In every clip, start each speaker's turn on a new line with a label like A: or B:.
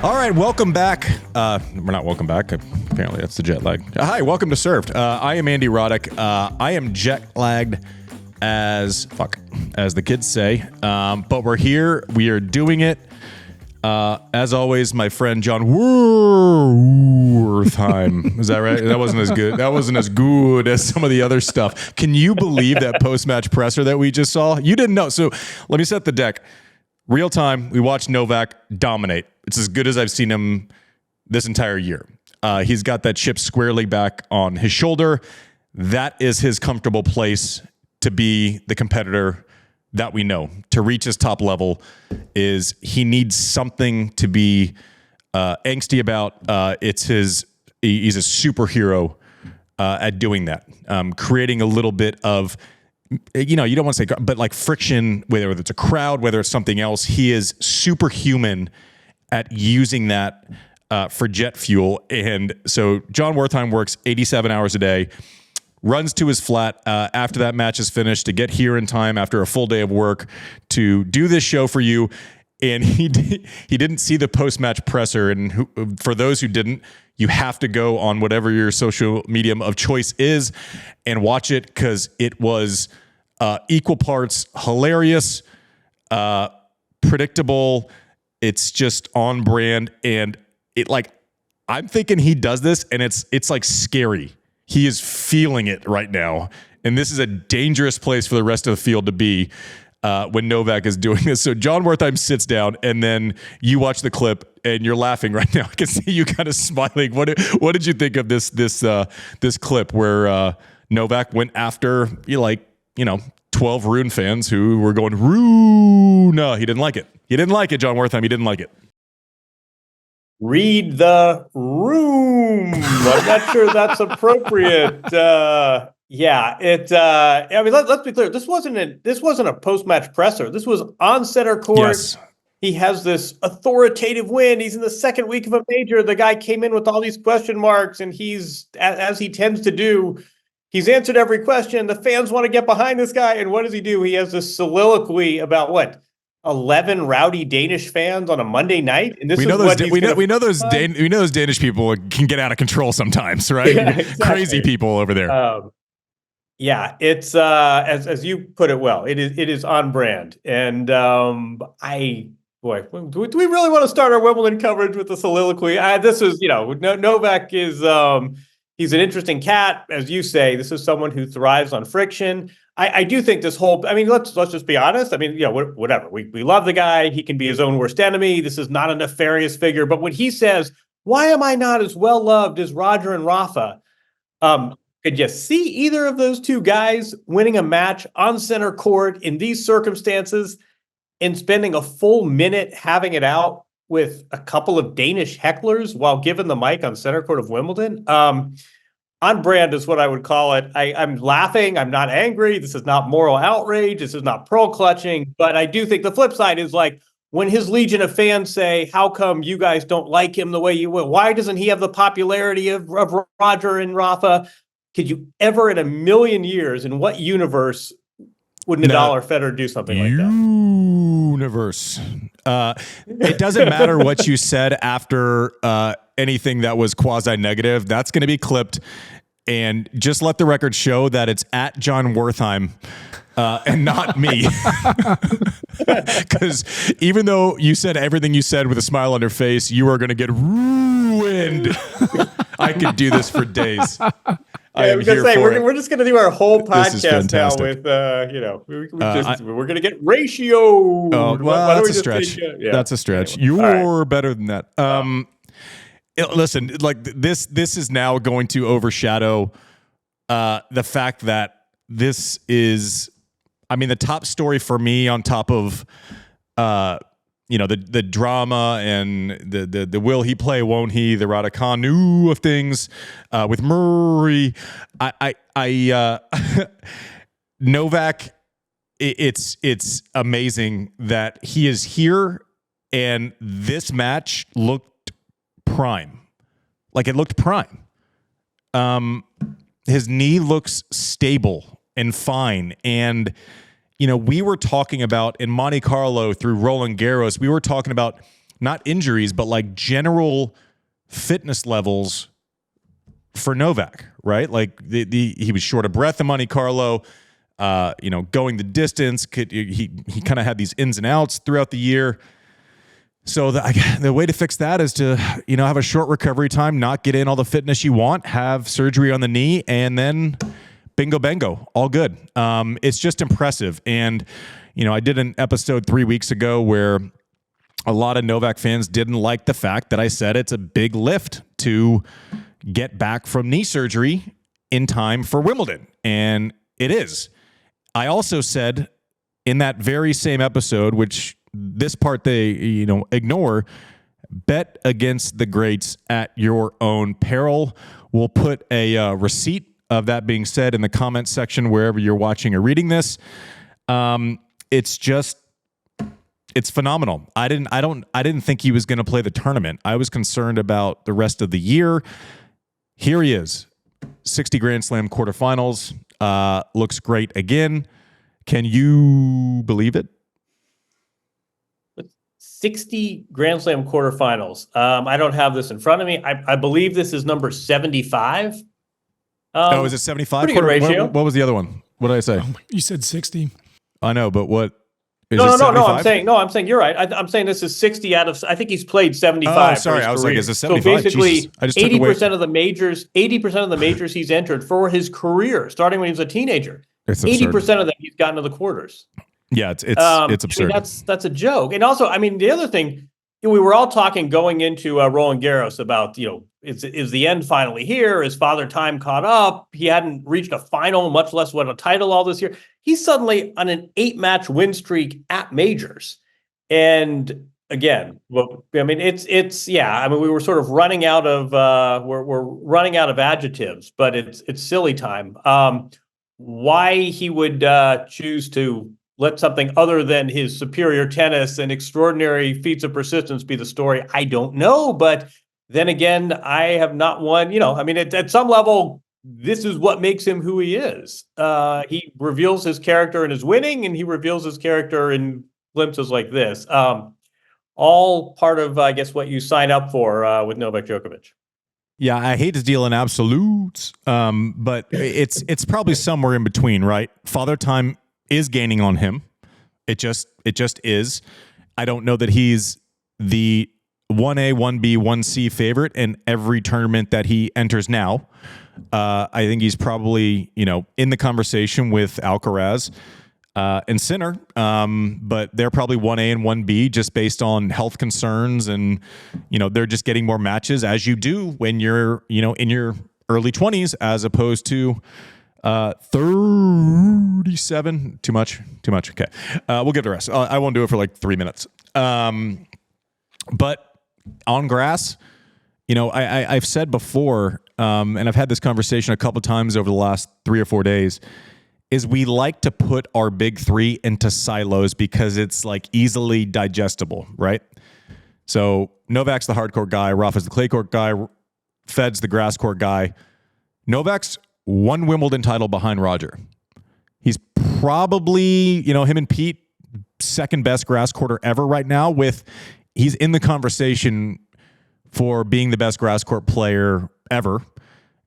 A: All right, welcome back. We're not welcome back. Apparently, that's the jet lag. Hi, welcome to Served. I am Andy Roddick. I am jet lagged as the kids say. But we're here. We are doing it. As always, my friend John Wertheim. Is that right? That wasn't as good. That wasn't as good as some of the other stuff. Can you believe that post-match presser that we just saw? You didn't know. So let me set the deck. Real time, we watched Novak dominate. It's as good as I've seen him this entire year. He's got that chip squarely back on his shoulder. That is his comfortable place to be the competitor that we know. To reach his top level is he needs something to be angsty about. He's a superhero at doing that. Creating a little bit of, you don't want to say, but like friction, whether it's a crowd, whether it's something else, he is superhuman at using that for jet fuel. And so John Wertheim works 87 hours a day, runs to his flat after that match is finished to get here in time after a full day of work to do this show for you. And he didn't see the post-match presser. And for those who didn't, you have to go on whatever your social medium of choice is and watch it, because it was equal parts hilarious, predictable. It's just on brand, and I'm thinking he does this, and it's like scary. He is feeling it right now, and this is a dangerous place for the rest of the field to be when Novak is doing this. So John Wertheim sits down, and then you watch the clip, and you're laughing right now. I can see you kind of smiling. What did you think of this clip where Novak went after 12 Rune fans who were going, Rune? No, he didn't like it. He didn't like it, John Wertheim. He didn't like it.
B: Read the room. I'm not sure that's appropriate. Let's be clear. This wasn't a post-match presser. This was on center court.
A: Yes.
B: He has this authoritative win. He's in the second week of a major. The guy came in with all these question marks, and he's, as he tends to do, he's answered every question. The fans want to get behind this guy. And what does he do? He has this soliloquy about 11 rowdy Danish fans on a Monday night. And we know those
A: Danish people can get out of control sometimes, right? Yeah, exactly. Crazy people over there.
B: It's as you put it well, it is on brand. And do we really want to start our Wimbledon coverage with the soliloquy? This is, Novak is he's an interesting cat, as you say. This is someone who thrives on friction. I do think this whole, let's just be honest. Whatever. We love the guy. He can be his own worst enemy. This is not a nefarious figure. But when he says, why am I not as well loved as Roger and Rafa? Could you see either of those two guys winning a match on center court in these circumstances and spending a full minute having it out with a couple of Danish hecklers while given the mic on center court of Wimbledon? On brand is what I would call it. I'm laughing. I'm not angry. This is not moral outrage. This is not pearl clutching. But I do think the flip side is when his legion of fans say, how come you guys don't like him the way you will? Why doesn't he have the popularity of Roger and Rafa? Could you ever in a million years, in what universe would Nadal or Federer do something like that?
A: Universe. It doesn't matter what you said after anything that was quasi-negative. That's going to be clipped. And just let the record show that it's at John Wertheim and not me. Because even though you said everything you said with a smile on your face, you are going to get ruined. I could do this for days.
B: We're just going to do our whole podcast now with, we're going to get ratioed.
A: Well, that's a stretch. That's a stretch. Anyway. You're better than that. Listen, this is now going to overshadow the fact that this is, the top story for me on top of, the drama and the will he play, won't he, the Raducanu of things with Murray. Novak, it's amazing that he is here, and this match looked prime. It looked prime. His knee looks stable and fine, and we were talking about in Monte-Carlo through Roland Garros, we were talking about not injuries, but like general fitness levels for Novak, right? Like he was short of breath in Monte-Carlo, going the distance. He kind of had these ins and outs throughout the year. So the way to fix that is to, have a short recovery time, not get in all the fitness you want, have surgery on the knee, and then bingo bango, all good. It's just impressive. And, I did an episode 3 weeks ago where a lot of Novak fans didn't like the fact that I said it's a big lift to get back from knee surgery in time for Wimbledon. And it is. I also said in that very same episode, which this part they, ignore, bet against the greats at your own peril. We'll put a receipt of that being said in the comments section wherever you're watching or reading this. It's phenomenal. I didn't think he was going to play the tournament. I was concerned about the rest of the year. Here he is, 60 Grand Slam quarterfinals. Looks great again. Can you believe it?
B: 60 Grand Slam quarterfinals. I don't have this in front of me. I believe this is number 75.
A: Is it 75?
B: Pretty good ratio.
A: What was the other one? What did I say?
C: You said 60.
A: I know, but what?
B: No. I'm saying you're right. I'm saying this is 60 out of. I think he's played 75.
A: Oh, sorry. I was like, is it 75?
B: So basically,
A: Jesus. I just took away
B: 80% of the majors. 80% of the majors he's entered for his career, starting when he was a teenager. 80% of them he's gotten to the quarters.
A: Yeah, it's absurd.
B: I mean, that's a joke. And also, I mean, the other thing, we were all talking going into Roland Garros about, is the end finally here? Is Father Time caught up? He hadn't reached a final, much less won a title all this year. He's suddenly on an 8-match win streak at majors. And again, well, I mean, we were sort of running out of, we're running out of adjectives, but it's silly time. Why he would choose to let something other than his superior tennis and extraordinary feats of persistence be the story, I don't know. But then again, I have not won, at some level, this is what makes him who he is. He reveals his character in his winning, and he reveals his character in glimpses like this. All part of, I guess, what you sign up for with Novak Djokovic.
A: Yeah, I hate to deal in absolutes, but it's probably somewhere in between, right? Father Time is gaining on him. It just is. I don't know that he's the 1A, 1B, 1C favorite in every tournament that he enters now. I think he's probably, in the conversation with Alcaraz and Sinner, but they're probably 1A and 1B just based on health concerns, and they're just getting more matches, as you do when you're in your early 20s, as opposed to 37. Too much. Okay, we'll give the rest. I won't do it for like 3 minutes. But on grass, I've said before, and I've had this conversation a couple times over the last 3 or 4 days, is we like to put our big three into silos because it's like easily digestible, right? So Novak's the hard court guy, Rafa's the clay court guy, Fed's the grass court guy. Novak's one Wimbledon title behind Roger. He's probably, him and Pete, second best grass courter ever right now. He's in the conversation for being the best grass court player ever.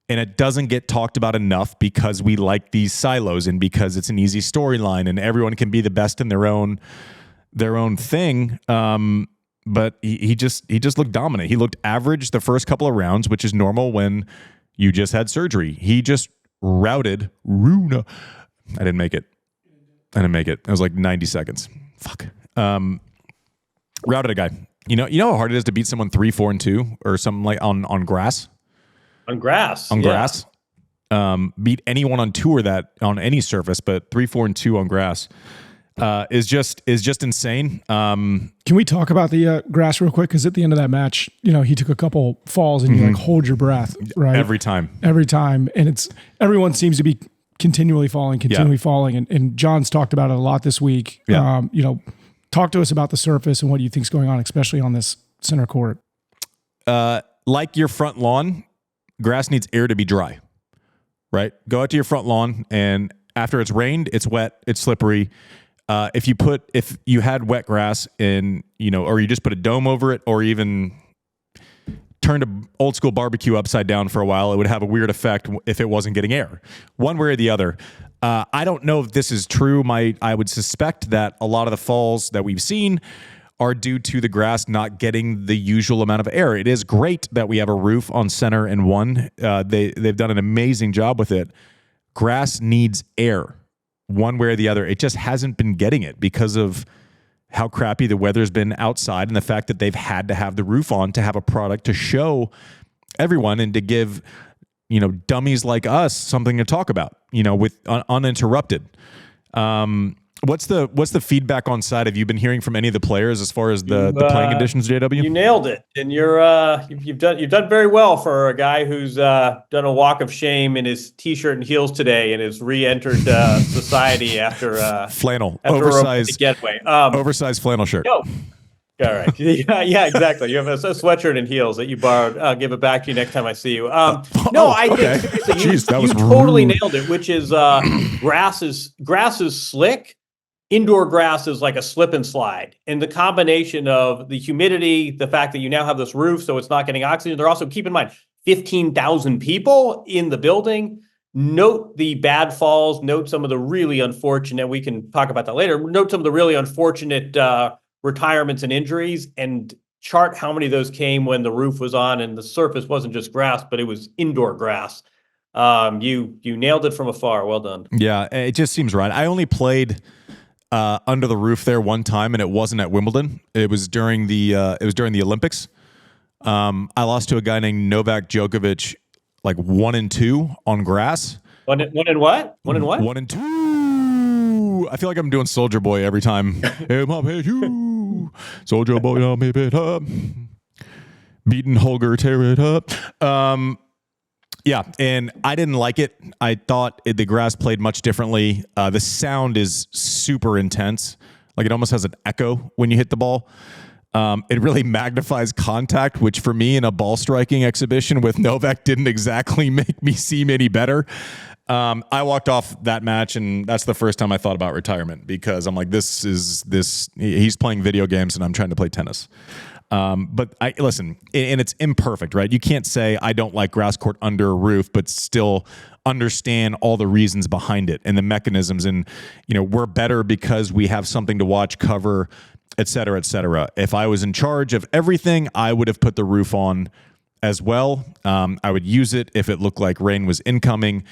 A: And it doesn't get talked about enough because we like these silos and because it's an easy storyline and everyone can be the best in their own thing. But he just looked dominant. He looked average the first couple of rounds, which is normal when you just had surgery. He just routed Runa. I didn't make it. It was like 90 seconds. Fuck. Routed a guy. You know how hard it is to beat someone 3-4 and 2 or something like on grass.
B: On grass.
A: Beat anyone on tour that on any surface, but 3-4 and 2 on grass is just insane.
C: Can we talk about the grass real quick? Because at the end of that match, he took a couple falls and you like hold your breath, right?
A: Every time,
C: and everyone seems to be continually falling. And John's talked about it a lot this week.
A: Yeah.
C: Talk to us about the surface and what you think's going on, especially on this center court.
A: Like your front lawn, grass needs air to be dry, right? Go out to your front lawn, and after it's rained, it's wet, it's slippery. if you had wet grass in, or you just put a dome over it, or even turned an old school barbecue upside down for a while, it would have a weird effect if it wasn't getting air, one way or the other. I don't know if this is true. I would suspect that a lot of the falls that we've seen are due to the grass not getting the usual amount of air. It is great that we have a roof on center and one. They've done an amazing job with it. Grass needs air, one way or the other. It just hasn't been getting it because of how crappy the weather's been outside and the fact that they've had to have the roof on to have a product to show everyone and to give, dummies like us something to talk about, with uninterrupted. What's the feedback on site? Have you been hearing from any of the players as far as the playing conditions, JW?
B: You nailed it, and you've done very well for a guy who's done a walk of shame in his t-shirt and heels today and has re-entered society after
A: flannel,
B: after
A: oversized
B: a getaway.
A: Oversized flannel shirt.
B: No. All right. Yeah, exactly. You have a sweatshirt and heels that you borrowed. I'll give it back to you next time I see you. I
A: okay.
B: think
A: Jeez,
B: you totally nailed it, which is grass is slick. Indoor grass is like a slip and slide. And the combination of the humidity, the fact that you now have this roof, so it's not getting oxygen. They're also, keep in mind, 15,000 people in the building. Note the bad falls. Note some of the really unfortunate, we can talk about that later. Note some of the really unfortunate retirements and injuries, and chart how many of those came when the roof was on and the surface wasn't just grass, but it was indoor grass. You nailed it from afar. Well done.
A: Yeah, it just seems right. I only played under the roof there one time, and it wasn't at Wimbledon. It was during the Olympics. I lost to a guy named Novak Djokovic, like 1-2 on grass.
B: One in what?
A: 1-2. I feel like I'm doing Soldier Boy every time. Hey, mom, hey, you. Soldier Boy, I'll make it up. Beating Holger, tear it up. Yeah, and I didn't like it. I thought the grass played much differently. The sound is super intense. Like, it almost has an echo when you hit the ball. It really magnifies contact, which for me in a ball striking exhibition with Novak didn't exactly make me seem any better. I walked off that match, and that's the first time I thought about retirement, because I'm like, he's playing video games and I'm trying to play tennis. But listen, and it's imperfect, right? You can't say I don't like grass court under a roof, but still understand all the reasons behind it and the mechanisms. And, we're better because we have something to watch, cover, et cetera, et cetera. If I was in charge of everything, I would have put the roof on as well. I would use it if it looked like rain was incoming.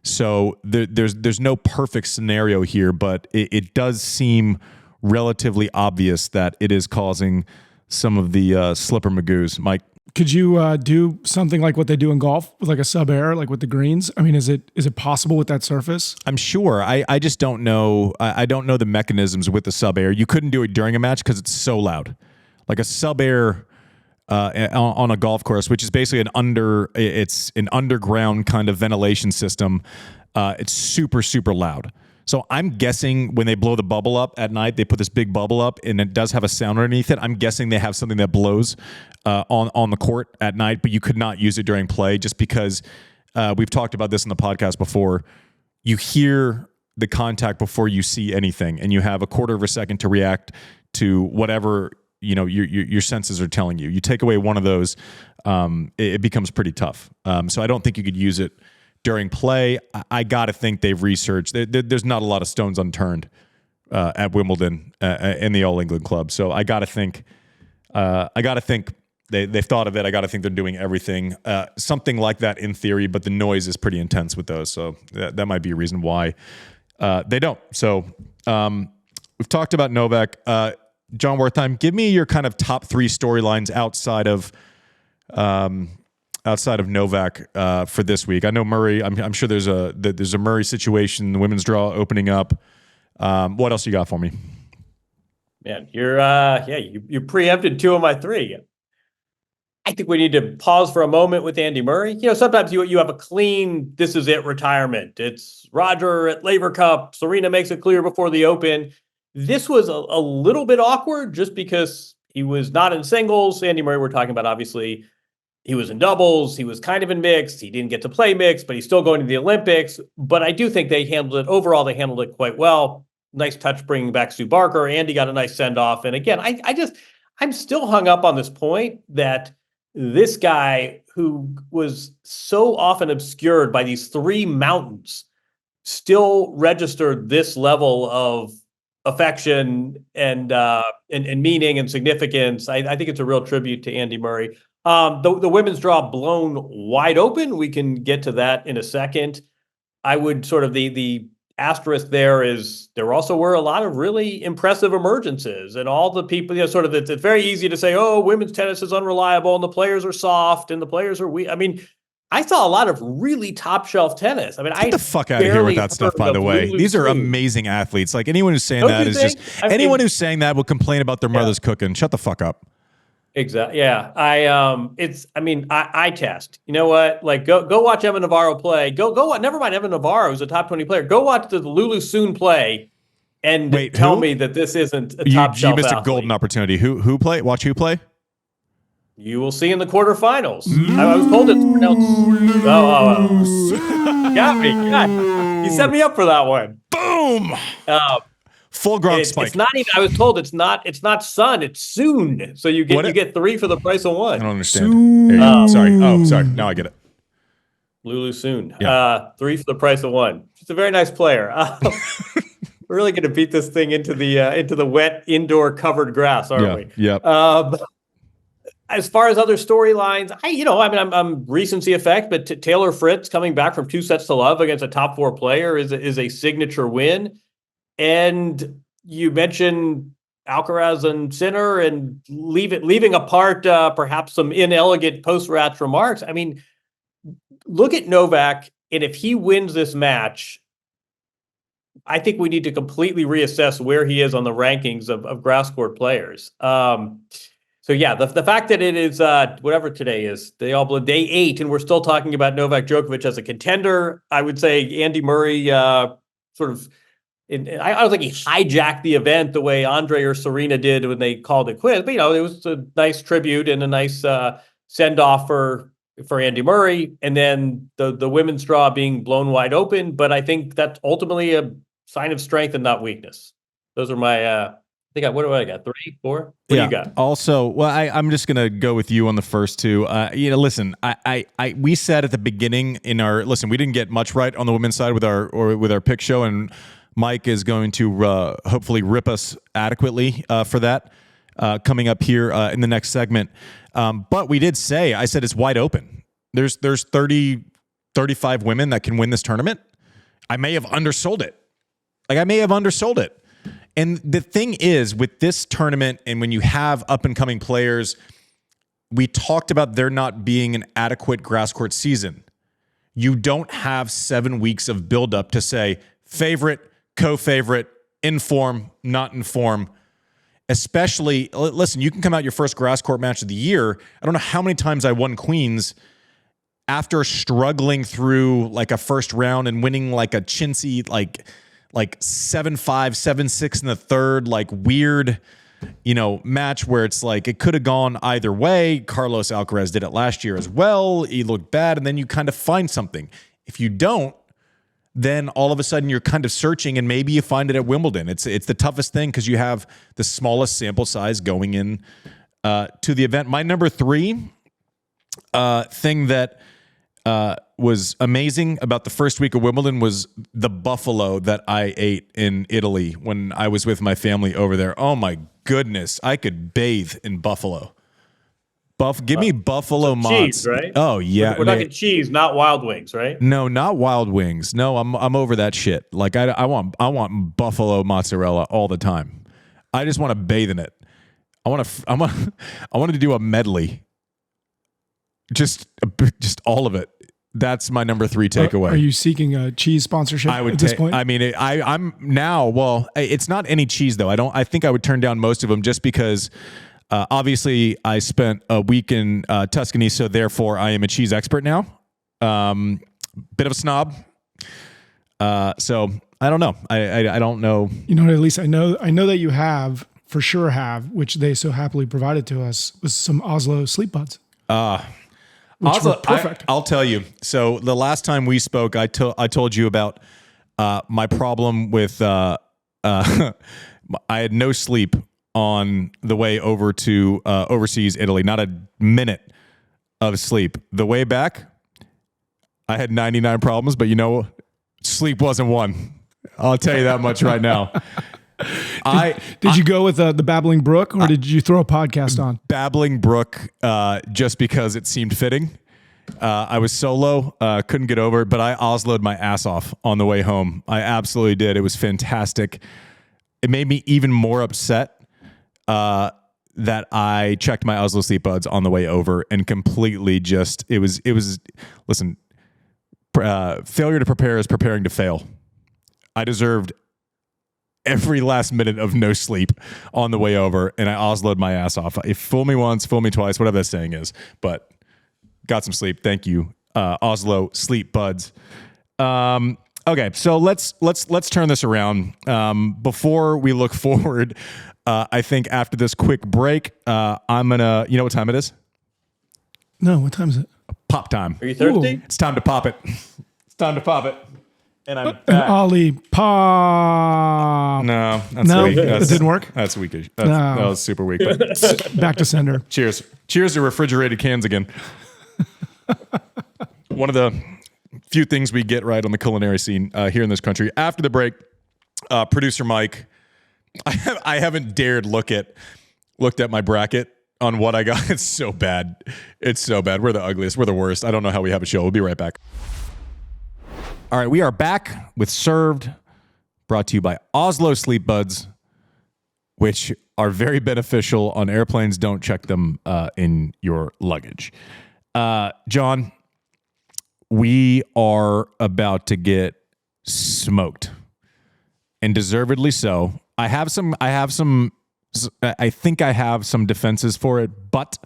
A: So there's no perfect scenario here, but it does seem relatively obvious that it is causing some of the slipper magoos. Mike?
C: Could you do something like what they do in golf with like a sub air, like with the greens? I mean, is it possible with that surface?
A: I'm sure. I just don't know. I don't know the mechanisms with the sub air. You couldn't do it during a match because it's so loud. Like a sub air on a golf course, which is basically it's an underground kind of ventilation system. It's super, super loud. So I'm guessing when they blow the bubble up at night, they put this big bubble up and it does have a sound underneath it. I'm guessing they have something that blows on the court at night, but you could not use it during play just because we've talked about this in the podcast before. You hear the contact before you see anything, and you have a quarter of a second to react to whatever your senses are telling you. You take away one of those, it becomes pretty tough. So I don't think you could use it during play. I got to think they've researched. There's not a lot of stones unturned at Wimbledon in the All England Club. So I got to think they've thought of it. I got to think they're doing everything. Something like that in theory, but the noise is pretty intense with those. So that might be a reason why they don't. So we've talked about Novak. John Wertheim, give me your kind of top three storylines outside of Novak for this week. I know Murray. I'm sure there's a Murray situation, the women's draw opening up. What else you got for me?
B: Man, you preempted two of my three. I think we need to pause for a moment with Andy Murray. Sometimes you have a clean, this is it retirement. It's Roger at Laver Cup. Serena makes it clear before the Open. This was a little bit awkward just because he was not in singles. Andy Murray, we're talking about, obviously, he was in doubles. He was kind of in mixed. He didn't get to play mixed, but he's still going to the Olympics. But I do think they handled it. Overall, they handled it quite well. nice touch bringing back Sue Barker. Andy got a nice send off. And again, I'm still hung up on this point that this guy who was so often obscured by these three mountains still registered this level of affection and meaning and significance. I think it's a real tribute to Andy Murray. The women's draw blown wide open. We can get to that in a second. I would sort of the asterisk there is there also were a lot of really impressive emergences, and all the people, sort of it's very easy to say, oh, women's tennis is unreliable and the players are soft and the players are weak. I mean, I saw a lot of really top shelf tennis. I mean,
A: get the fuck out of here with that stuff, by the way. These are amazing athletes. Like anyone who's saying that is just anyone who's saying that will complain about their mother's cooking. Shut the fuck up.
B: Exactly. Yeah. I test. You know what? Like go watch Emma Navarro play. Go watch, never mind Emma Navarro, who's a top 20 player. Go watch the Lulu Soon play and tell me that this isn't a top shelf.
A: You missed
B: athlete.
A: A golden opportunity. Who play? Watch who play?
B: You will see in the quarterfinals. I was told it's pronounced. Got me. God. You set me up for that one.
A: Boom. Full Gronk spike.
B: It's not even. I was told it's not Sun. It's Soon. So you get three for the price of one.
A: I don't understand. Sorry. Oh, sorry. Now I get it.
B: Lulu Soon.
A: Yeah.
B: 3 for the price of 1. She's a very nice player. We're really going to beat this thing into the wet indoor covered grass, aren't we?
A: Yeah.
B: As far as other storylines, I'm recency effect, but Taylor Fritz coming back from 2 sets to love against a top 4 player is a signature win. And you mentioned Alcaraz and Sinner and leaving apart perhaps some inelegant post-match remarks. I mean, look at Novak, and if he wins this match, I think we need to completely reassess where he is on the rankings of grass court players. So yeah, the fact that it is whatever today is, day 8, and we're still talking about Novak Djokovic as a contender. I would say Andy Murray sort of. I don't think he hijacked the event the way Andre or Serena did when they called it quits, but it was a nice tribute and a nice send off for Andy Murray, and then the women's draw being blown wide open. But I think that's ultimately a sign of strength and not weakness. Those are my. What do I got? 3, 4? What do you got?
A: Also, well, I'm just gonna go with you on the first two. Listen, we said at the beginning we didn't get much right on the women's side with our pick show, and Mike is going to hopefully rip us adequately for that coming up here in the next segment. But we did say, I said it's wide open. There's 30, 35 women that can win this tournament. I may have undersold it. And the thing is, with this tournament, and when you have up-and-coming players, we talked about there not being an adequate grass court season. You don't have 7 weeks of build-up to say favorite, co-favorite, in form, not in form. Especially, listen, you can come out your first grass court match of the year. I don't know how many times I won Queens after struggling through like a first round and winning like a chintzy, like 7-5, 7-6 in the third, like weird, match where it's like it could have gone either way. Carlos Alcaraz did it last year as well. He looked bad, and then you kind of find something. If you don't, then all of a sudden you're kind of searching, and maybe you find it at Wimbledon. It's the toughest thing because you have the smallest sample size going in to the event. My number 3 thing that was amazing about the first week of Wimbledon was the buffalo that I ate in Italy when I was with my family over there. Oh my goodness, I could bathe in buffalo. Give me buffalo
B: cheese, right?
A: Oh yeah,
B: we're talking cheese, not Wild Wings, right?
A: No, not Wild Wings. No, I'm over that shit. Like I want buffalo mozzarella all the time. I just want to bathe in it. I want to do a medley. Just all of it. That's my number 3 takeaway.
C: Are you seeking a cheese sponsorship at this point?
A: I mean, I'm now. Well, it's not any cheese though. I think I would turn down most of them just because. Obviously, I spent a week in Tuscany, so therefore I am a cheese expert now. Bit of a snob. So I don't know. I don't know.
C: At least I know that you have for sure which they so happily provided to us, was some Oslo sleep buds. Which
A: Oslo,
C: were perfect.
A: I'll tell you. So the last time we spoke, I told you about my problem with I had no sleep on the way over to overseas Italy. Not a minute of sleep. The way back, I had 99 problems, but sleep wasn't one. I'll tell you that much right now.
C: Did you go with the Babbling Brook, or did you throw a podcast on?
A: Babbling Brook, just because it seemed fitting. I was solo, couldn't get over it, but I Oslo'd my ass off on the way home. I absolutely did. It was fantastic. It made me even more upset that I checked my Oslo sleep buds on the way over and completely listen, failure to prepare is preparing to fail. I deserved every last minute of no sleep on the way over, and I Oslo'd my ass off. Fool me once, fool me twice, whatever that saying is, but got some sleep. Thank you, Oslo sleep buds. Okay, so let's turn this around. Before we look forward, I think after this quick break, I'm gonna. You know what time it is?
C: No, what time is it?
B: Are
A: Pop time.
B: you thirsty?
A: It's time to pop it. It's time to pop it. And I'm
C: An
A: back.
C: Ollie pop.
A: No, that's
C: No,
A: weak.
C: it didn't work.
A: That's weak.
C: No.
A: That was super weak. But
C: Back to sender.
A: cheers to refrigerated cans again. One of the few things we get right on the culinary scene here in this country. After the break, producer Mike, I haven't dared looked at my bracket on what I got. It's so bad. It's so bad. We're the ugliest. We're the worst. I don't know how we have a show. We'll be right back. All right, we are back with Served, brought to you by Oslo Sleep Buds, which are very beneficial on airplanes. Don't check them in your luggage. John, we are about to get smoked, and deservedly so. I think I have some defenses for it, but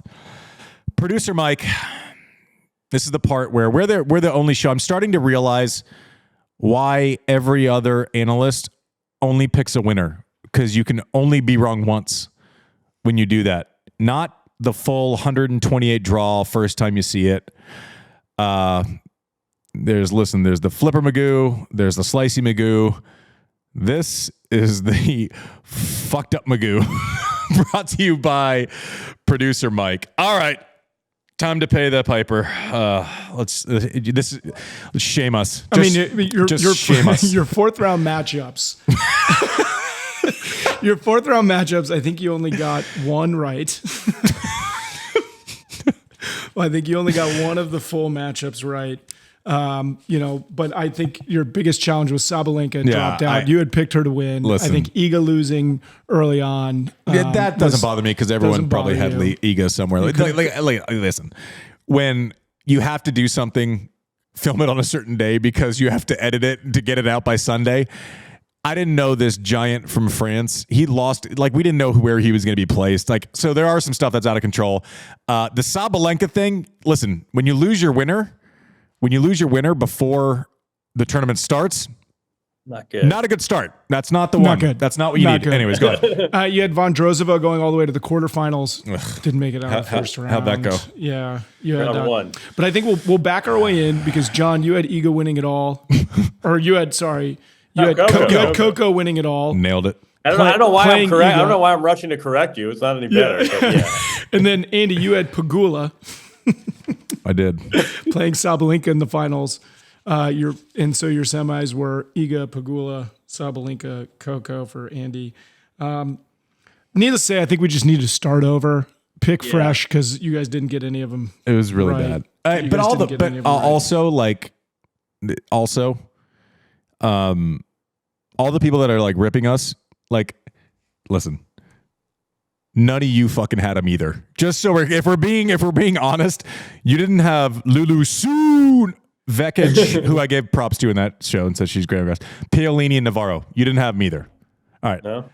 A: producer Mike, this is the part where we're the only show. I'm starting to realize why every other analyst only picks a winner, because you can only be wrong once when you do that. Not the full 128 draw first time you see it. There's the Flipper Magoo. There's the Slicey Magoo. This is the fucked up Magoo brought to you by producer Mike. All right. Time to pay the piper. Let's shame us. Just shame us.
C: Your fourth round matchups. Your fourth round matchups, I think you only got one right. Well, I think you only got one of the full matchups right. But I think your biggest challenge was Sabalenka dropped out. You had picked her to win.
A: Listen,
C: I think Iga losing early on.
A: That doesn't bother me, because everyone probably had Iga somewhere. Listen, when you have to do something, film it on a certain day because you have to edit it to get it out by Sunday. I didn't know this giant from France. He lost, we didn't know where he was going to be placed. So there are some stuff that's out of control. The Sabalenka thing, listen, when you lose your winner before the tournament starts,
B: not good.
A: Not a good start. That's not the one.
C: Good.
A: That's not what you need. Good. Anyways, go ahead.
C: You had Vondrousova going all the way to the quarterfinals. Didn't make it out of the first round.
A: How'd that go?
C: Yeah, you had
B: one.
C: But I think we'll back our way in, because John, you had Iga winning it all, or you had Coco winning it all.
A: Nailed it.
B: I don't know why I'm correct. I don't know why I'm rushing to correct you. It's not any better. Yeah.
C: And then Andy, you had Pegula.
A: I did.
C: Playing Sabalenka in the finals. So your semis were Iga, Pegula, Sabalenka, Coco for Andy. Needless to say, I think we just need to start over, pick fresh, because you guys didn't get any of them.
A: It was really bad. But all the people that are ripping us, listen. None of you fucking had them either. Just so if we're being honest, you didn't have Lulu Soon Vekic, who I gave props to in that show and said she's great. Paolini and Navarro. You didn't have them either. All right.
B: No.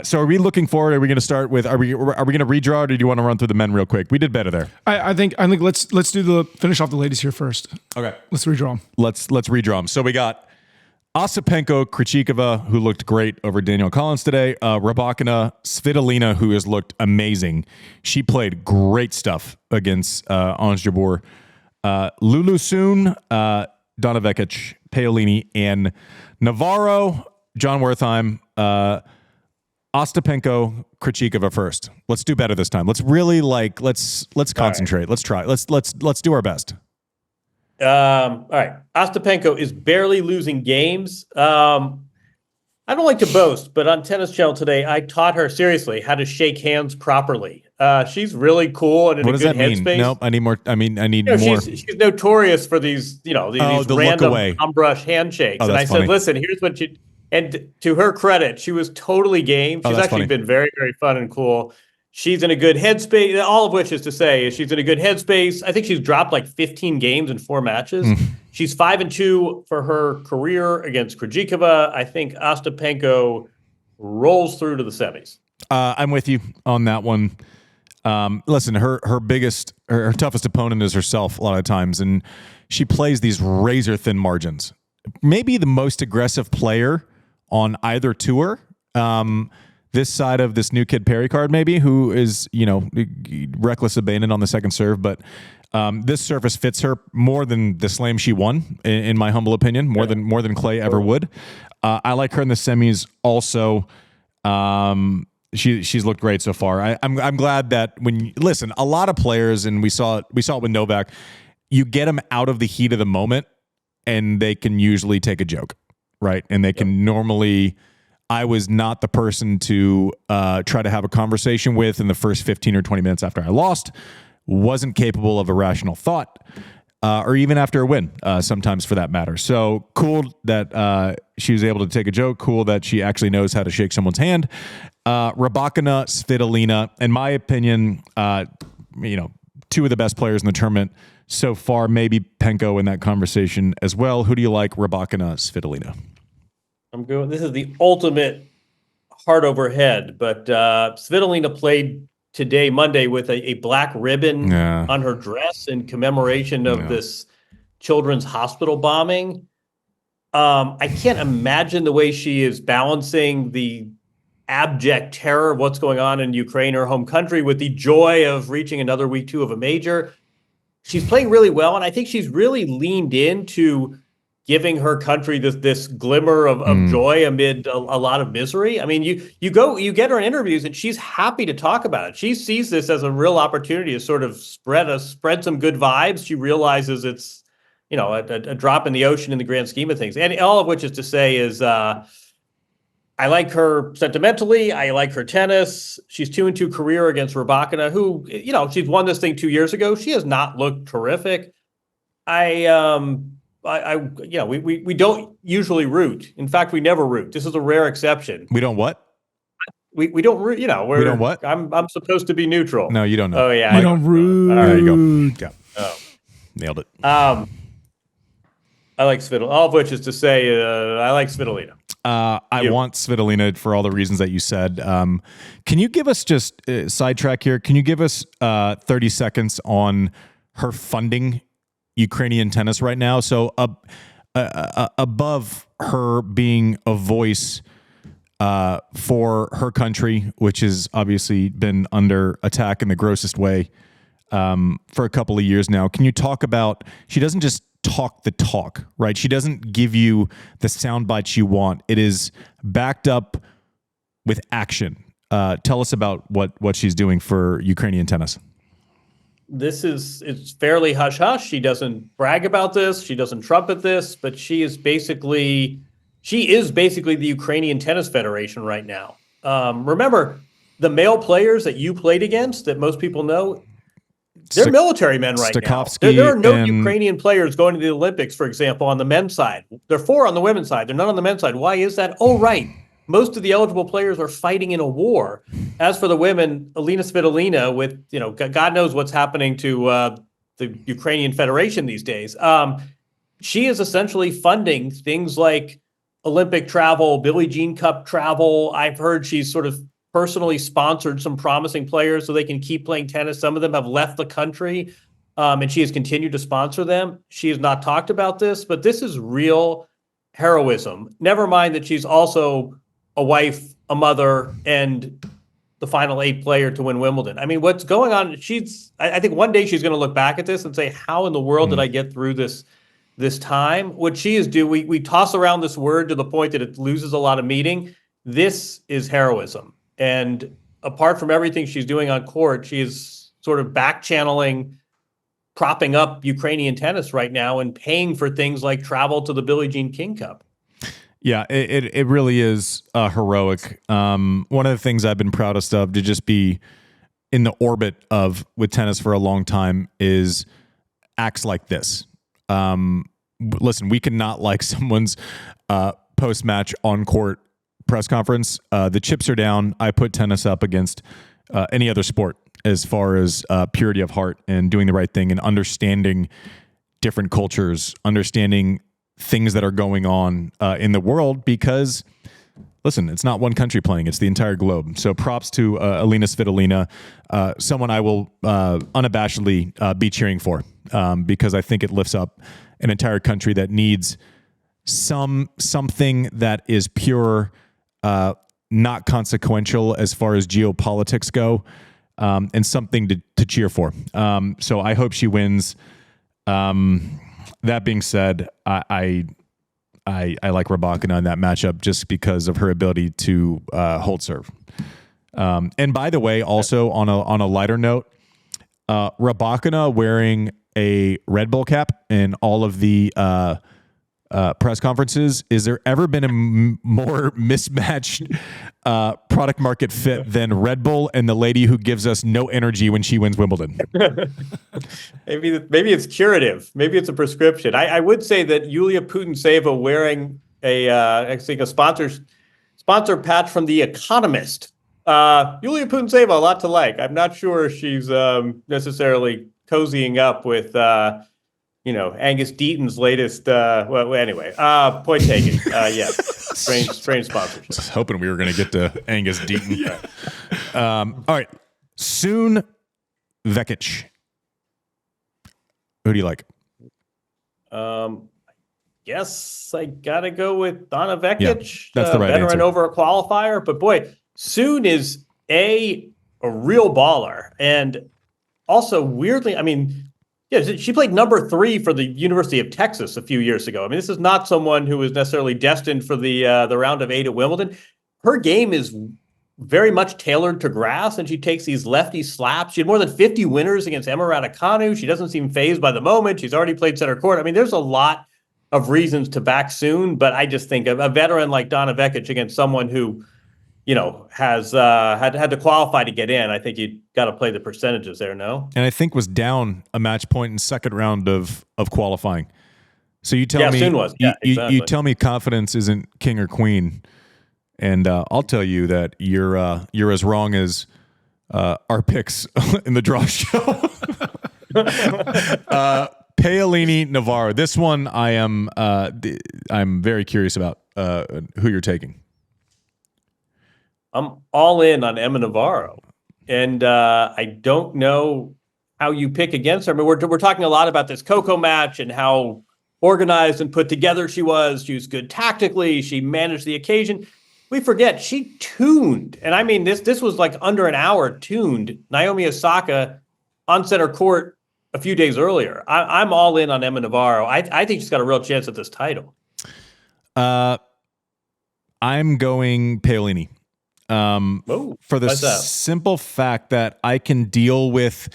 A: So are we looking forward? Are we going to start with? Are we going to redraw, or do you want to run through the men real quick? We did better there.
C: I think let's finish off the ladies here first.
A: Okay.
C: Let's redraw them.
A: Let's redraw them. So we got Osipenko Krejcikova, who looked great over Danielle Collins today. Rybakina Svitolina, who has looked amazing. She played great stuff against Ons Jabeur. Lulu Soon, Donna Vekic, Paolini, and Navarro, John Wertheim. Ostapenko, Krejcikova first. Let's do better this time. Let's really let's concentrate. Right. Let's try. Let's do our best.
B: All right. Ostapenko is barely losing games. I don't like to boast, but on Tennis Channel today, I taught her seriously how to shake hands properly. She's really cool and in a good headspace.
A: Nope, I need more. I need more.
B: She's notorious for these, these random brush handshakes. And I said, listen, here's what you. And to her credit, she was totally game. She's actually been very, very fun and cool. She's in a good headspace. All of which is to say, she's in a good headspace. I think she's dropped like 15 games in 4 matches. She's 5-2 for her career against Krejcikova. I think Ostapenko rolls through to the semis.
A: I'm with you on that one. Listen, her toughest opponent is herself a lot of times, and she plays these razor thin margins. Maybe the most aggressive player on either tour. This side of this new Kid Perry card, maybe, who is, reckless abandon on the second serve. But this surface fits her more than the slam she won, in my humble opinion, more than Clay ever would. I like her in the semis also. She's looked great so far. I'm glad that listen, a lot of players, and we saw it with Novak, you get them out of the heat of the moment and they can usually take a joke, right? And they can normally... I was not the person to try to have a conversation with in the first 15 or 20 minutes after I lost. Wasn't capable of a rational thought, or even after a win, sometimes for that matter. So cool that she was able to take a joke. Cool that she actually knows how to shake someone's hand. Rybakina, Svitolina, in my opinion, 2 of the best players in the tournament so far. Maybe Penko in that conversation as well. Who do you like, Rybakina, Svitolina?
B: I'm going. This is the ultimate heart over head, but Svitolina played today, Monday, with a black ribbon on her dress in commemoration of this children's hospital bombing. I can't imagine the way she is balancing the abject terror of what's going on in Ukraine, her home country, with the joy of reaching another week 2 of a major. She's playing really well, and I think she's really leaned into giving her country this glimmer of joy amid a lot of misery. I mean, you get her in interviews and she's happy to talk about it. She sees this as a real opportunity to sort of spread some good vibes. She realizes it's, a drop in the ocean in the grand scheme of things. And all of which is to say is, I like her sentimentally. I like her tennis. She's 2-2 career against Rybakina, who, she's won this thing 2 years ago. She has not looked terrific. We don't usually root. In fact, we never root. This is a rare exception.
A: We don't what?
B: We don't root. We don't what? I'm supposed to be neutral.
A: No, you don't know.
B: Oh yeah,
C: we don't root.
A: All right, there you go. Yeah.
B: Oh.
A: Nailed it.
B: I like Svitolina. All of which is to say, I like Svitolina.
A: I want Svitolina for all the reasons that you said. Can you give us just sidetrack here? Can you give us 30 seconds on her funding Ukrainian tennis right now? So above her being a voice for her country, which has obviously been under attack in the grossest way for a couple of years now, can you talk about, she doesn't just talk the talk, right? She doesn't give you the sound bites you want. It is backed up with action. Tell us about what she's doing for Ukrainian tennis.
B: It's fairly hush-hush. She doesn't brag about this. She doesn't trumpet this, but she is basically the Ukrainian Tennis Federation right now. Remember, the male players that you played against, that most people know, they're military men right now. There are no Ukrainian players going to the Olympics, for example, on the men's side. There are 4 on the women's side. They're none on the men's side. Why is that? Oh, right. Most of the eligible players are fighting in a war. As for the women, Alina Svitolina, with God knows what's happening to the Ukrainian Federation these days. She is essentially funding things like Olympic travel, Billie Jean Cup travel. I've heard she's sort of personally sponsored some promising players so they can keep playing tennis. Some of them have left the country, and she has continued to sponsor them. She has not talked about this, but this is real heroism. Never mind that she's also a wife, a mother, and the final 8 player to win Wimbledon. I mean, what's going on? I think one day she's going to look back at this and say, how in the world did I get through this time? What she is we toss around this word to the point that it loses a lot of meaning. this is heroism. And apart from everything she's doing on court, she is sort of back channeling, propping up Ukrainian tennis right now and paying for things like travel to the Billie Jean King Cup.
A: Yeah, it really is heroic. One of the things I've been proudest of to just be in the orbit of with tennis for a long time is acts like this. Listen, we cannot like someone's post-match on-court press conference. The chips are down. I put tennis up against any other sport as far as purity of heart and doing the right thing and understanding different cultures, understanding things that are going on in the world, because listen, it's not one country playing, it's the entire globe. So props to Alina Svitolina, someone I will unabashedly be cheering for, because I think it lifts up an entire country that needs something that is pure, not consequential as far as geopolitics go, and something to cheer for. So I hope she wins. That being said, I like Rybakina in that matchup just because of her ability to hold serve. And by the way, also on a lighter note, Rybakina wearing a Red Bull cap in all of the press conferences. Is there ever been a more mismatched product market fit than Red Bull and the lady who gives us no energy when she wins Wimbledon?
B: Maybe it's curative. Maybe it's a prescription. I would say that Yulia Putintseva wearing I think a sponsor patch from The Economist. Yulia Putintseva, a lot to like. I'm not sure she's necessarily cozying up with Angus Deaton's latest. Well, anyway, point taken. Yeah, strange sponsorship.
A: I was hoping we were going to get to Angus Deaton. Yeah. All right, soon Vekic. Who do you like?
B: Guess I gotta go with Donna Vekic.
A: Yeah, that's the right
B: veteran
A: answer.
B: over a qualifier. But boy, Soon is a real baller, and also weirdly, I mean, yeah, she played number 3 for the University of Texas a few years ago. I mean, this is not someone who is necessarily destined for the round of 8 at Wimbledon. Her game is very much tailored to grass, and she takes these lefty slaps. She had more than 50 winners against Emma Raducanu. She doesn't seem fazed by the moment. She's already played center court. I mean, there's a lot of reasons to back Soon, but I just think a veteran like Donna Vekic against someone who, has had to qualify to get in. I think you got to play the percentages there, no?
A: And I think was down a match point in second round of qualifying. So you tell me,
B: Soon was. Yeah, exactly.
A: You tell me confidence isn't king or queen, and I'll tell you that you're as wrong as our picks in the draw show. Paolini Navarro. This one I'm very curious about who you're taking.
B: I'm all in on Emma Navarro, and I don't know how you pick against her. I mean, we're talking a lot about this Coco match and how organized and put together she was. She was good tactically. She managed the occasion. We forget she tuned, and I mean this was like under an hour tuned Naomi Osaka on center court a few days earlier. I'm all in on Emma Navarro. I think she's got a real chance at this title.
A: I'm going Paolini. For the simple fact that I can deal with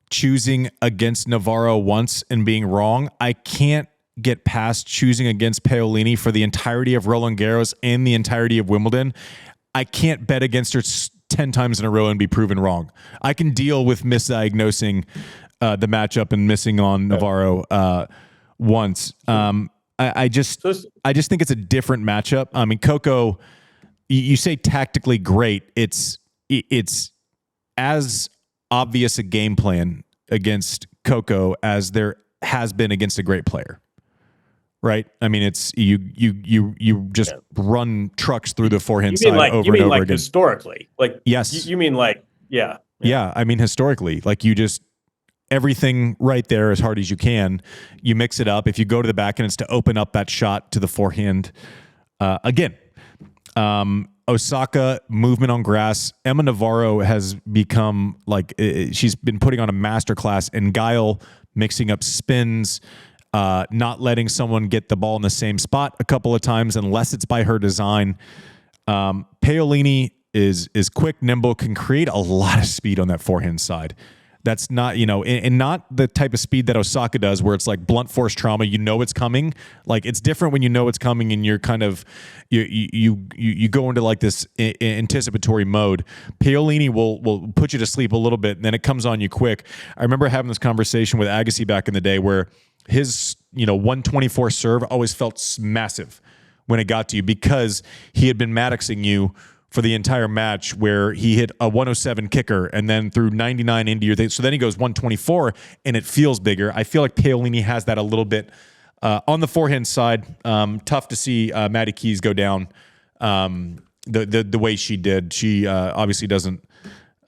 A: choosing against Navarro once and being wrong. I can't get past choosing against Paolini for the entirety of Roland Garros and the entirety of Wimbledon. I can't bet against her 10 times in a row and be proven wrong. I can deal with misdiagnosing the matchup and missing on Navarro once. I just think it's a different matchup. I mean, Coco, you say tactically great. It's as obvious a game plan against Coco as there has been against a great player, right? I mean, it's you just run trucks through the forehand side over and over again.
B: Historically, like
A: yes,
B: you mean like yeah.
A: I mean historically, like you just everything right there as hard as you can. You mix it up. If you go to the back and it's to open up that shot to the forehand again. Osaka movement on grass. Emma Navarro has become like she's been putting on a masterclass in guile, mixing up spins, not letting someone get the ball in the same spot a couple of times unless it's by her design. Paolini is quick, nimble, can create a lot of speed on that forehand side. That's not, and not the type of speed that Osaka does where it's like blunt force trauma. You know it's coming. Like it's different when you know it's coming and you're kind of, you go into like this anticipatory mode. Paolini will put you to sleep a little bit and then it comes on you quick. I remember having this conversation with Agassi back in the day where his, 124 serve always felt massive when it got to you because he had been Maddoxing you for the entire match where he hit a 107 kicker and then threw 99 into your thing. So then he goes 124 and it feels bigger. I feel like Paolini has that a little bit on the forehand side. Tough to see Maddie Keys go down the way she did. She obviously doesn't.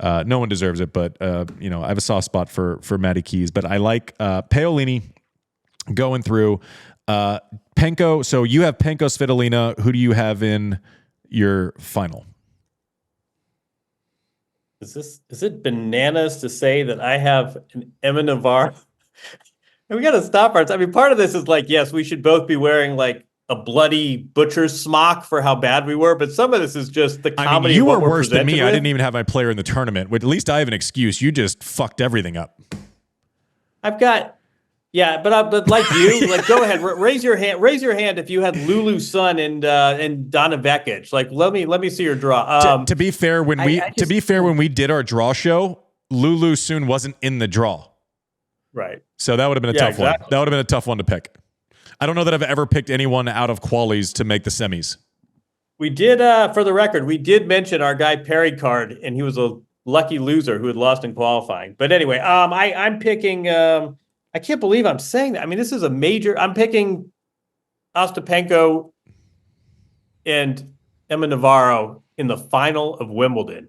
A: No one deserves it, but I have a soft spot for Maddie Keys. But I like Paolini going through Penko. So you have Penko Svitolina. Who do you have in your final?
B: Is it bananas to say that I have an Emma Navarro? And we got to stop our. I mean, part of this is like, yes, we should both be wearing like a bloody butcher's smock for how bad we were, but some of this is just the comedy.
A: You
B: of
A: were
B: what we're
A: worse than me.
B: presented
A: I
B: with.
A: didn't even have my player in the tournament. At least I have an excuse. You just fucked everything up.
B: I've got, but like you, like go ahead, raise your hand. Raise your hand if you had Lulu Sun and Donna Vekic. Like let me see your draw.
A: To be fair, when we did our draw show, Lulu Soon wasn't in the draw.
B: Right.
A: So that would have been a tough one. That would have been a tough one to pick. I don't know that I've ever picked anyone out of qualies to make the semis.
B: We did, for the record, we did mention our guy Perry Card, and he was a lucky loser who had lost in qualifying. But anyway, I'm picking. I can't believe I'm saying that. I mean, this is a major. I'm picking Ostapenko and Emma Navarro in the final of Wimbledon.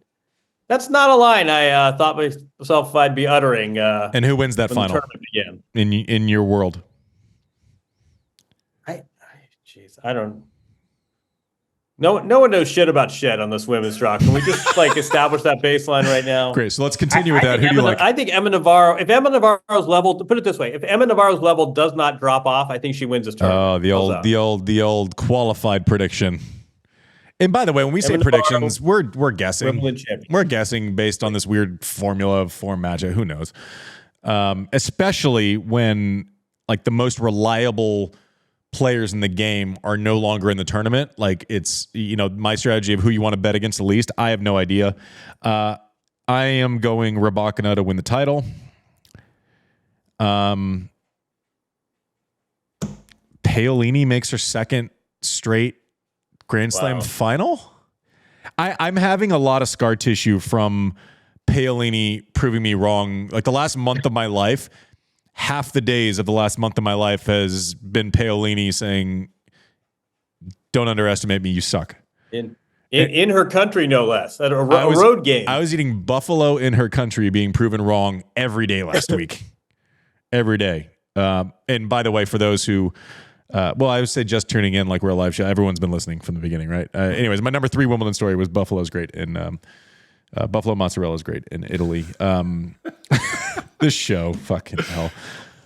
B: That's not a line I thought myself I'd be uttering.
A: And who wins that
B: when
A: final?
B: the tournament began.
A: In your world?
B: I don't. No one knows shit about shit on this women's draw. Can we just like establish that baseline right now?
A: Great. So let's continue with that. Who do you like?
B: I think Emma Navarro. If Emma Navarro's level, to put it this way, if Emma Navarro's level does not drop off, I think she wins this tournament.
A: Oh, the old qualified prediction. And by the way, when we say predictions, we're guessing. We're guessing based on this weird formula of form matchup. Who knows? Especially when like the most reliable players in the game are no longer in the tournament. Like it's, my strategy of who you want to bet against the least. I have no idea. I am going Rybakina to win the title. Paolini makes her second straight Grand Slam final. I'm having a lot of scar tissue from Paolini proving me wrong. Like the last month of my life, half the days of the last month of my life has been Paolini saying, "Don't underestimate me, you suck."
B: In her country, no less. At a road game.
A: I was eating buffalo in her country, being proven wrong every day last week. Every day. And by the way, for those who, I would say just tuning in like we're a live show. Everyone's been listening from the beginning, right? Anyways, my number 3 Wimbledon story was Buffalo's great. And buffalo mozzarella is great in Italy. This show, fucking hell.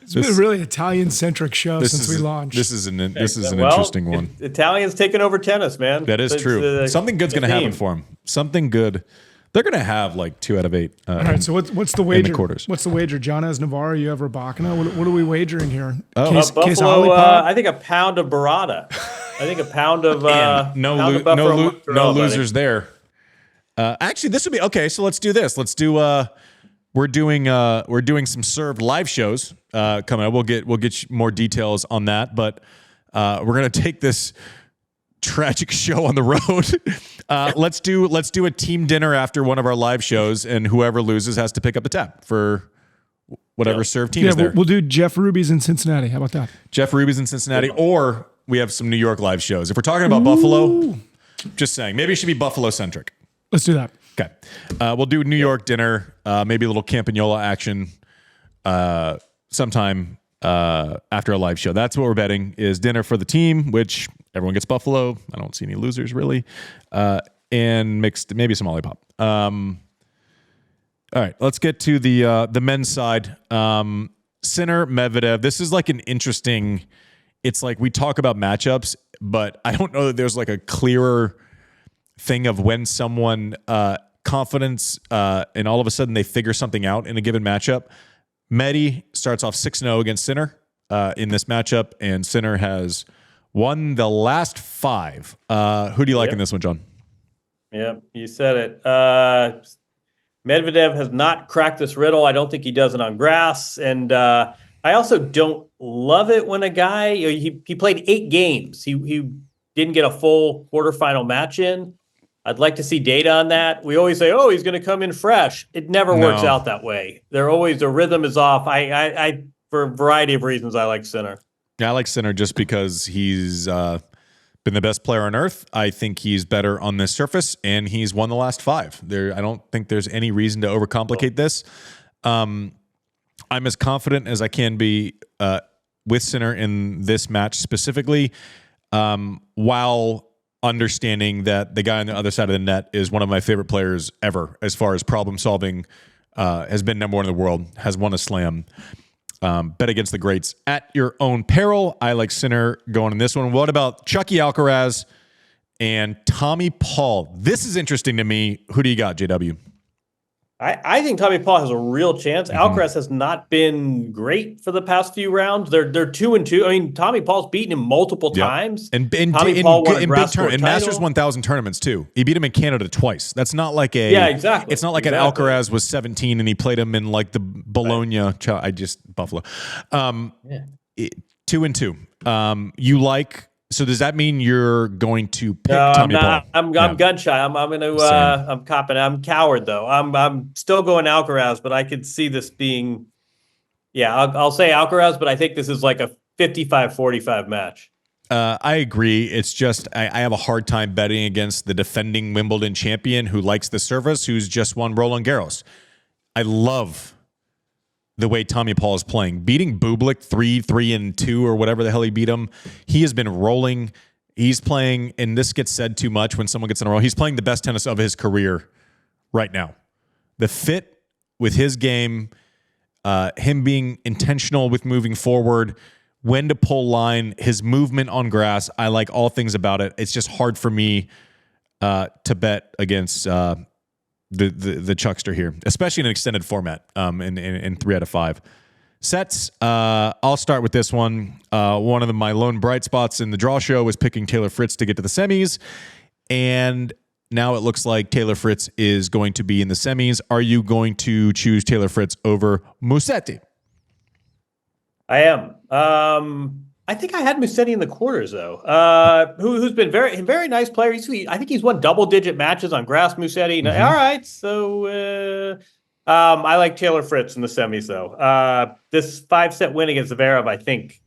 C: It's been a really Italian-centric show since we launched.
A: This is an interesting one.
B: Italians taking over tennis, man.
A: That is true. Something good's going to happen for them. Something good. They're going to have like 2 out of 8.
C: All right, so what's the wager?
A: In the quarters.
C: What's the wager? John has Navarro, you have Rybakina. What are we wagering here?
B: Buffalo, I think a pound of burrata. I think a pound of
A: no losers there. Actually, this would be okay. So let's do this. Let's do. We're doing some served live shows coming up. We'll get more details on that, but we're gonna take this tragic show on the road. Let's do a team dinner after one of our live shows, and whoever loses has to pick up the tab for whatever served team is there.
C: We'll do Jeff Ruby's in Cincinnati. How about that?
A: Jeff Ruby's in Cincinnati, or we have some New York live shows. If we're talking about Buffalo, just saying, maybe it should be Buffalo centric.
C: Let's do that.
A: Okay. We'll do New York dinner, maybe a little Campagnola action sometime after a live show. That's what we're betting is dinner for the team, which everyone gets Buffalo. I don't see any losers really. And mixed, maybe some Olipop. All right, let's get to the men's side. Sinner, Medvedev. This is like an interesting, it's like we talk about matchups, but I don't know that there's like a clearer thing of when someone confidence and all of a sudden they figure something out in a given matchup. Medi starts off 6-0 against Sinner in this matchup, and Sinner has won the last 5. Who do you like in this one, John?
B: Yeah, you said it. Medvedev has not cracked this riddle. I don't think he does it on grass. And I also don't love it when a guy, he played 8 games. He didn't get a full quarterfinal match in. I'd like to see data on that. We always say, oh, he's going to come in fresh. It never works out that way. The rhythm is off. I for a variety of reasons, I like Sinner.
A: Yeah, I like Sinner just because he's been the best player on earth. I think he's better on this surface, and he's won the last 5. I don't think there's any reason to overcomplicate this. I'm as confident as I can be with Sinner in this match specifically, while understanding that the guy on the other side of the net is one of my favorite players ever as far as problem solving, has been number 1 in the world, has won a slam. Bet against the greats at your own peril. I like Sinner going in this one. What about Chucky Alcaraz and Tommy Paul? This is interesting to me. Who do you got, JW?
B: I think Tommy Paul has a real chance. Alcaraz has not been great for the past few rounds. They're 2-2. I mean, Tommy Paul's beaten him multiple times.
A: And
B: Tommy Paul won a grass court
A: in Masters 1000 tournaments too. He beat him in Canada twice. That's not like
B: exactly.
A: It's not like an Alcaraz was 17 and he played him in like the Bologna. Buffalo. 2-2. You like? So does that mean you're going to pick Tommy Paul?
B: I'm gun shy. I'm going to. I'm copping. I'm coward though. I'm still going Alcaraz, but I could see this being. Yeah, I'll say Alcaraz, but I think this is like a 55-45 match.
A: I agree. It's just I have a hard time betting against the defending Wimbledon champion who likes the service, who's just won Roland Garros. I love the way Tommy Paul is playing. Beating Bublik 3-3-2 or whatever the hell he beat him. He has been rolling. He's playing, and this gets said too much when someone gets in a row. He's playing the best tennis of his career right now. The fit with his game, him being intentional with moving forward, when to pull line, his movement on grass, I like all things about it. It's just hard for me to bet against the Chuckster here, especially in an extended format in 3 out of 5 sets. I'll start with this one. One of my lone bright spots in the draw show was picking Taylor Fritz to get to the semis, and now it looks like Taylor Fritz is going to be in the semis. Are you going to choose Taylor Fritz over Musetti?
B: I am. I think I had Musetti in the quarters though. Who's been very nice player. I think he's won double-digit matches on grass. Musetti. Mm-hmm. All right, so I like Taylor Fritz in the semis though. This 5-set win against Zverev, I think,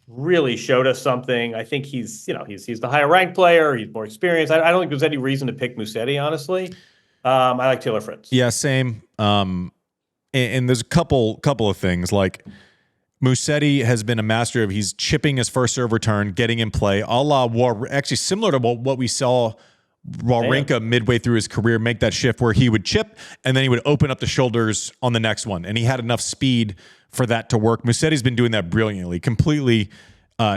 B: really showed us something. I think he's the higher ranked player. He's more experienced. I don't think there's any reason to pick Musetti, honestly. I like Taylor Fritz.
A: Yeah, same. And there's a couple of things like. Musetti has been a master of he's chipping his first serve return, getting in play, a la actually similar to what we saw Wawrinka midway through his career make that shift where he would chip and then he would open up the shoulders on the next one. And he had enough speed for that to work. Musetti's been doing that brilliantly, completely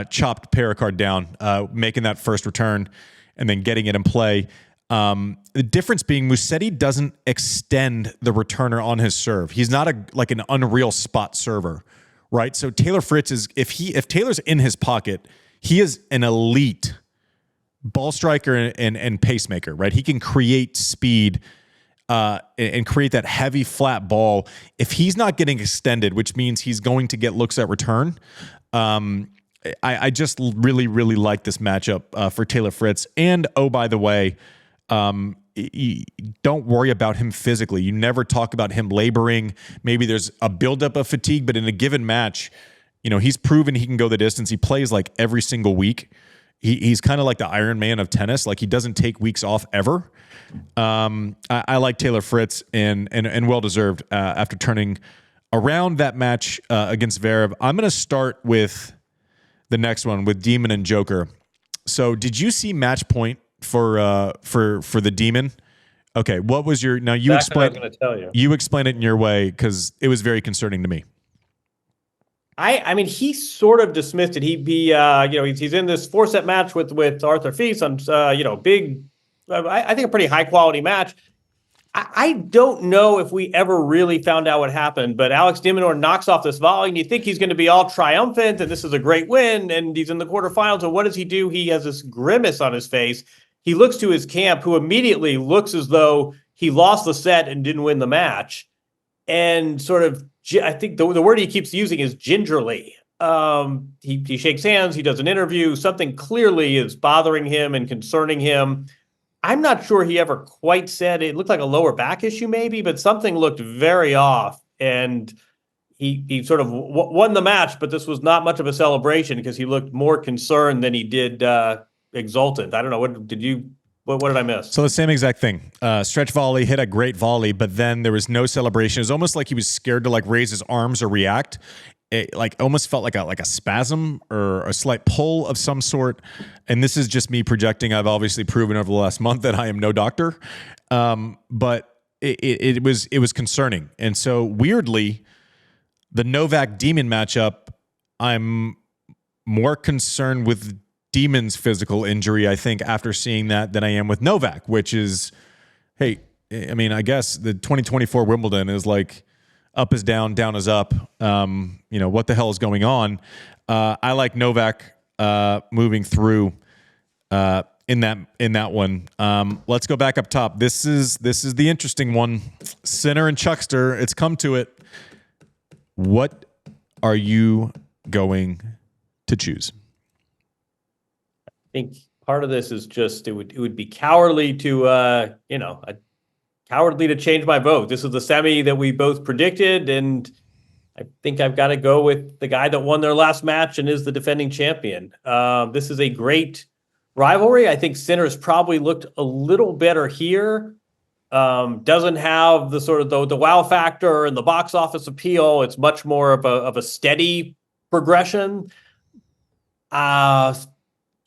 A: chopped Pericard down, making that first return and then getting it in play. The difference being Musetti doesn't extend the returner on his serve. He's not like an unreal spot server. Right, so Taylor Fritz is if Taylor's in his pocket, he is an elite ball striker and pacemaker. Right, he can create speed and create that heavy flat ball. If he's not getting extended, which means he's going to get looks at return. I just really like this matchup for Taylor Fritz. And oh, by the way, don't worry about him physically. You never talk about him laboring. Maybe there's a buildup of fatigue, but in a given match, he's proven he can go the distance. He plays like every single week. He's kind of like the Iron Man of tennis. Like he doesn't take weeks off ever. I like Taylor Fritz and well-deserved after turning around that match against Zverev. I'm going to start with the next one with Demon and Joker. So did you see match point for the Demon? Okay, what was your you explain?
B: I'm going to tell you. You
A: explain it in your way because it was very concerning to me.
B: I mean, he sort of dismissed it. He's in this 4-set match with Arthur Fils on big I think, a pretty high-quality match. I don't know if we ever really found out what happened, but Alex de Minaur knocks off this volley, and you think he's going to be all triumphant, and this is a great win, and he's in the quarterfinals, and what does he do? He has this grimace on his face. He looks to his camp, who immediately looks as though he lost the set and didn't win the match, and sort of, I think the word he keeps using is gingerly. He shakes hands, he does an interview, something clearly is bothering him and concerning him. I'm not sure he ever quite said it looked like a lower back issue maybe, but something looked very off. And he sort of won the match, but this was not much of a celebration because he looked more concerned than he did exultant. I don't know. What did I miss?
A: So the same exact thing. Stretch volley, hit a great volley, but then there was no celebration. It was almost like he was scared to like raise his arms or react. It like almost felt like a spasm or a slight pull of some sort. And this is just me projecting. I've obviously proven over the last month that I am no doctor. But it was concerning. And so weirdly, the Novak Demon matchup, I'm more concerned with Demon's physical injury, I think, after seeing that than I am with Novak, which is, hey, I mean, I guess the 2024 Wimbledon is like, up is down, down is up. What the hell is going on? I like Novak moving through in that one. Let's go back up top. This is the interesting one. Sinner and Chuckster. It's come to it. What are you going to choose?
B: I think part of this is just it would be cowardly to cowardly to change my vote. This is the semi that we both predicted, and I think I've got to go with the guy that won their last match and is the defending champion. This is a great rivalry. I think Sinner's probably looked a little better here. Doesn't have the sort of the wow factor and the box office appeal. It's much more of a steady progression.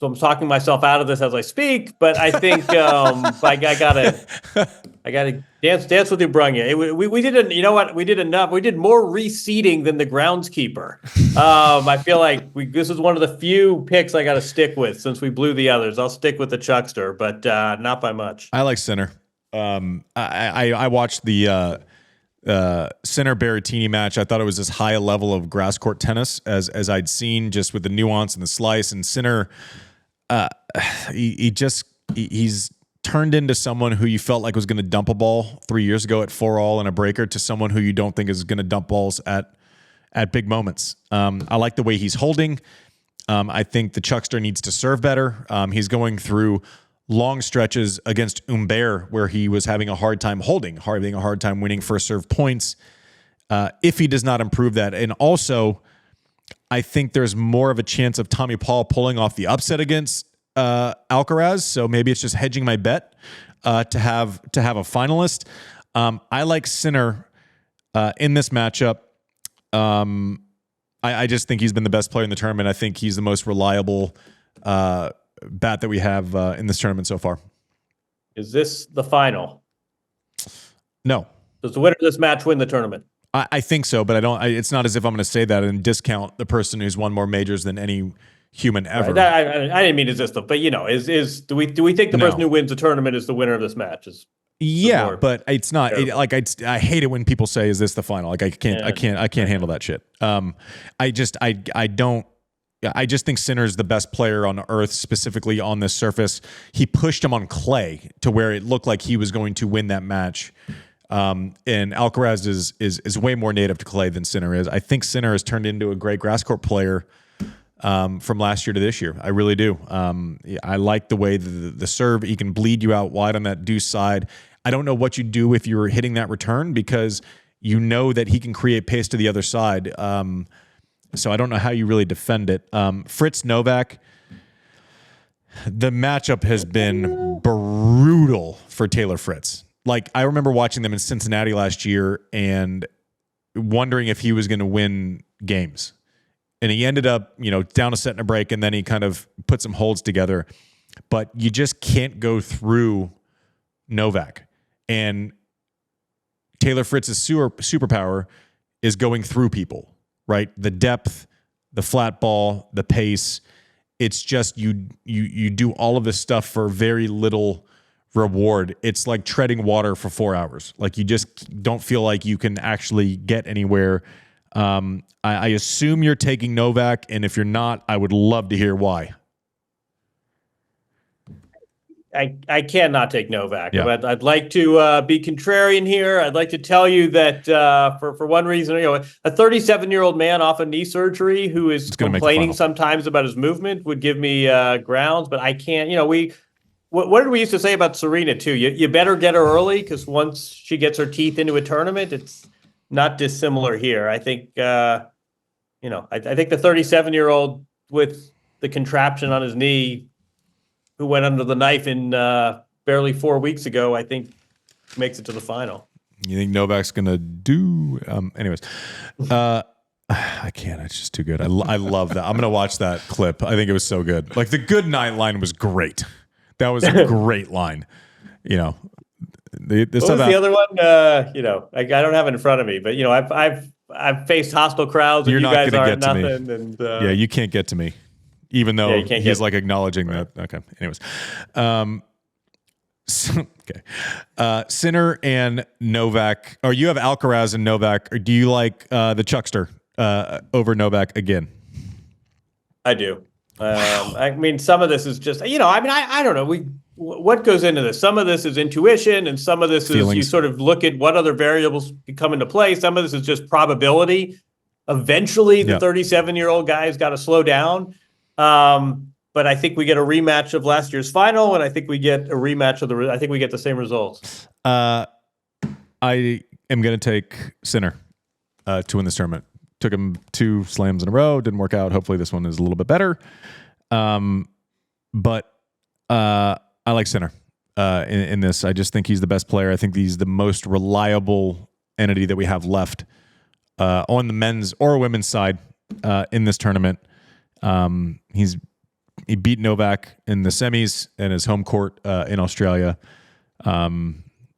B: So I'm talking myself out of this as I speak, but I think I gotta dance with you, Brunya. We did we did enough. We did more reseeding than the groundskeeper. I feel like this is one of the few picks I got to stick with since we blew the others. I'll stick with the Chuckster, but not by much.
A: I like Sinner. I watched the Sinner Berrettini match. I thought it was as high a level of grass court tennis as I'd seen, just with the nuance and the slice. And Sinner, he's turned into someone who you felt like was going to dump a ball 3 years ago at 4-all in a breaker to someone who you don't think is going to dump balls at big moments. I like the way he's holding. I think the Chuckster needs to serve better. He's going through long stretches against Humbert where he was having a hard time holding, having a hard time winning first serve points. If he does not improve that. And also, I think there's more of a chance of Tommy Paul pulling off the upset against Alcaraz. So maybe it's just hedging my bet to have a finalist. I like Sinner in this matchup. I just think he's been the best player in the tournament. I think he's the most reliable bat that we have in this tournament so far.
B: Is this the final?
A: No.
B: Does the winner of this match win the tournament?
A: I think so, but it's not as if I'm going to say that and discount the person who's won more majors than any human ever.
B: Right. I didn't mean to just, but do we think the person who wins the tournament is the winner of this match?
A: Yeah, but it's not. I hate it when people say, "Is this the final?" Like I can't handle that shit. I just think Sinner's the best player on earth, specifically on this surface. He pushed him on clay to where it looked like he was going to win that match. And Alcaraz is way more native to clay than Sinner is. I think Sinner has turned into a great grass court player from last year to this year. I really do. I like the way the serve, he can bleed you out wide on that deuce side. I don't know what you do if you're hitting that return because you know that he can create pace to the other side. So I don't know how you really defend it. Fritz Novak, the matchup has been brutal for Taylor Fritz. Like, I remember watching them in Cincinnati last year and wondering if he was going to win games. And he ended up, down a set and a break, and then he kind of put some holds together. But you just can't go through Novak. And Taylor Fritz's superpower is going through people, right? The depth, the flat ball, the pace. It's just you do all of this stuff for very little reward, it's like treading water for 4 hours. Like you just don't feel like you can actually get anywhere. I assume you're taking Novak, and if you're not, I would love to hear why.
B: I cannot take Novak.
A: Yeah.
B: But I'd like to be contrarian here. I'd like to tell you that for one reason, a 37-year-old man off of knee surgery who is complaining sometimes about his movement would give me grounds, but I can't. What did we used to say about Serena too? You better get her early, because once she gets her teeth into a tournament, it's not dissimilar here. I think I think the 37-year-old with the contraption on his knee, who went under the knife in barely 4 weeks ago, I think makes it to the final.
A: You think Novak's going to do... anyways, I can't. It's just too good. I love that. I'm going to watch that clip. I think it was so good. Like, the good night line was great. That was a great line. What was
B: the other one? I don't have it in front of me, but, I've faced hostile crowds, and you guys aren't nothing. And
A: yeah, you can't get to me. Even though he's like acknowledging that. Okay. Anyways. Okay. Sinner and Novak, or you have Alcaraz and Novak, or do you like the Chuckster over Novak again?
B: I do. I mean, some of this is just, I don't know. What goes into this? Some of this is intuition, and some of this is you sort of look at what other variables can come into play. Some of this is just probability. Eventually, the 37-year-old guy's got to slow down. But I think we get a rematch of last year's final, and I think we get a rematch of I think we get the same results.
A: I am going to take Sinner to win this tournament. Took him 2 slams in a row. Didn't work out. Hopefully this one is a little bit better. But I like Sinner in this. I just think he's the best player. I think he's the most reliable entity that we have left on the men's or women's side in this tournament. He beat Novak in the semis in his home court in Australia. I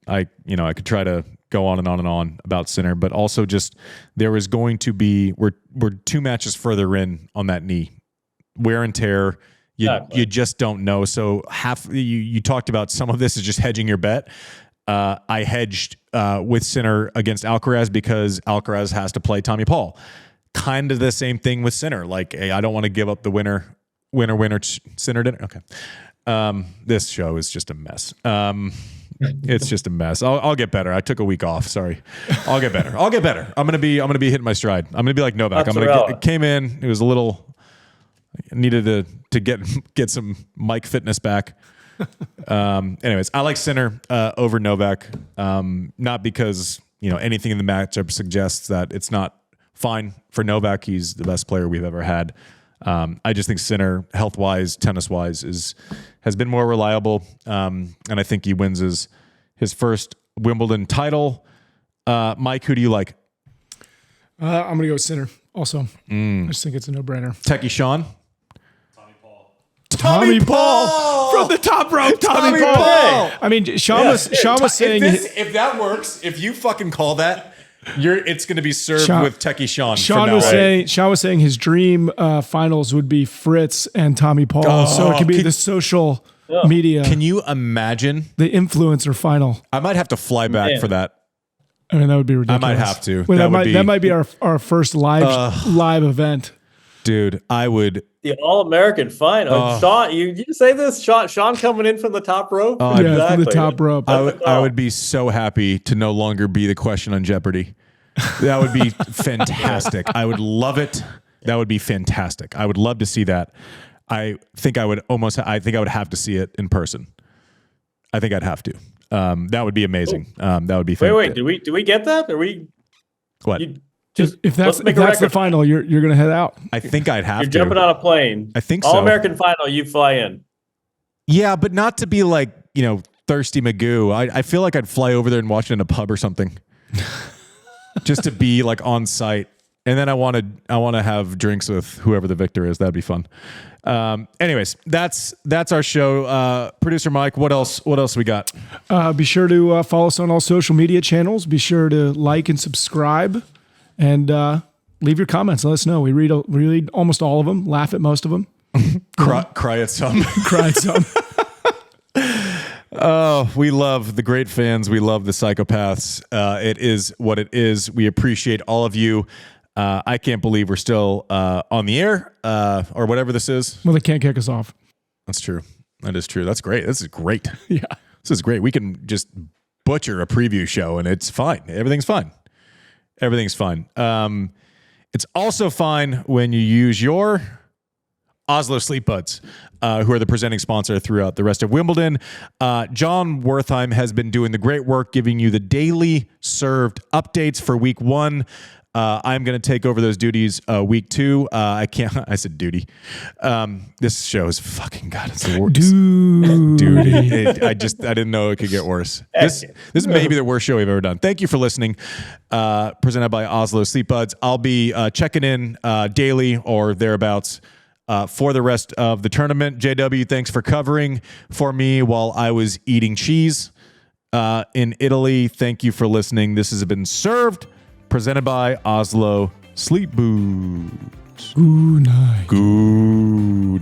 A: could try to go on and on and on about Sinner, but also just there was going to be we're 2 matches further in on that knee, wear and tear. You just don't know. So you talked about some of this is just hedging your bet. I hedged with Sinner against Alcaraz because Alcaraz has to play Tommy Paul. Kind of the same thing with Sinner. Like, hey, I don't want to give up the winner Sinner dinner. Okay. This show is just a mess. It's just a mess. I'll get better. I took a week off. Sorry. I'll get better. I'm gonna be hitting my stride. I'm gonna be like Novak. Came in. It was a little. Needed to get some mic fitness back. Anyways, I like Sinner over Novak. Not because anything in the matchup suggests that it's not fine for Novak. He's the best player we've ever had. I just think Sinner, health-wise, tennis-wise, has been more reliable, and I think he wins his first Wimbledon title. Mike, who do you like?
C: I'm going to go with Sinner also. I just think it's a no-brainer.
A: Techie Sean?
C: Tommy Paul from the top rope. Tommy Paul. I mean, Sean was saying
A: if that works, if you fucking call that, it's going to be served with Techie Sean.
C: Sean was saying his dream finals would be Fritz and Tommy Paul, so it could be the social media.
A: Can you imagine
C: the influencer final?
A: I might have to fly back for that.
C: I mean, that would be ridiculous.
A: I might have to.
C: Wait, that might be our first live event.
A: Dude, I would.
B: The All-American final. Sean, you say this? Sean coming in from the top rope?
C: Exactly. From the top rope.
A: I would be so happy to no longer be the question on Jeopardy. That would be fantastic. I would love it. That would be fantastic. I would love to see that. I think I would have to see it in person. I think I'd have to. That would be amazing. That would be fantastic.
B: Wait, do we get that? Are we
A: what?
C: If that's the final, you're going to head out.
A: I think I'd have to.
B: You're jumping on a plane.
A: I think so.
B: All-American final, you fly in.
A: Yeah, but not to be like, Thirsty Magoo. I feel like I'd fly over there and watch it in a pub or something. Just to be like on site. And then I want to have drinks with whoever the victor is. That'd be fun. Anyways, that's our show. Producer Mike, what else we got?
C: Be sure to follow us on all social media channels. Be sure to like and subscribe. And leave your comments. Let us know. We read almost all of them. Laugh at most of them.
A: Cry at some.
C: Cry at some.
A: Oh, we love the great fans. We love the psychopaths. It is what it is. We appreciate all of you. I can't believe we're still on the air or whatever this is.
C: Well, they can't kick us off.
A: That's true. That is true. That's great. This is great.
C: Yeah.
A: This is great. We can just butcher a preview show and it's fine. Everything's fine. Everything's fine. It's also fine when you use your Oslo Sleep Buds, who are the presenting sponsor throughout the rest of Wimbledon. John Wertheim has been doing the great work giving you the daily served updates for week 1. I'm going to take over those duties week 2. I said duty. This show is fucking God. It's the worst. Dude. I didn't know it could get worse. This is maybe the worst show we've ever done. Thank you for listening. Presented by Oslo Sleep Buds. I'll be checking in daily or thereabouts for the rest of the tournament. JW, thanks for covering for me while I was eating cheese in Italy. Thank you for listening. This has been served. Presented by Oslo Sleep Boots.
C: Good night.
A: Good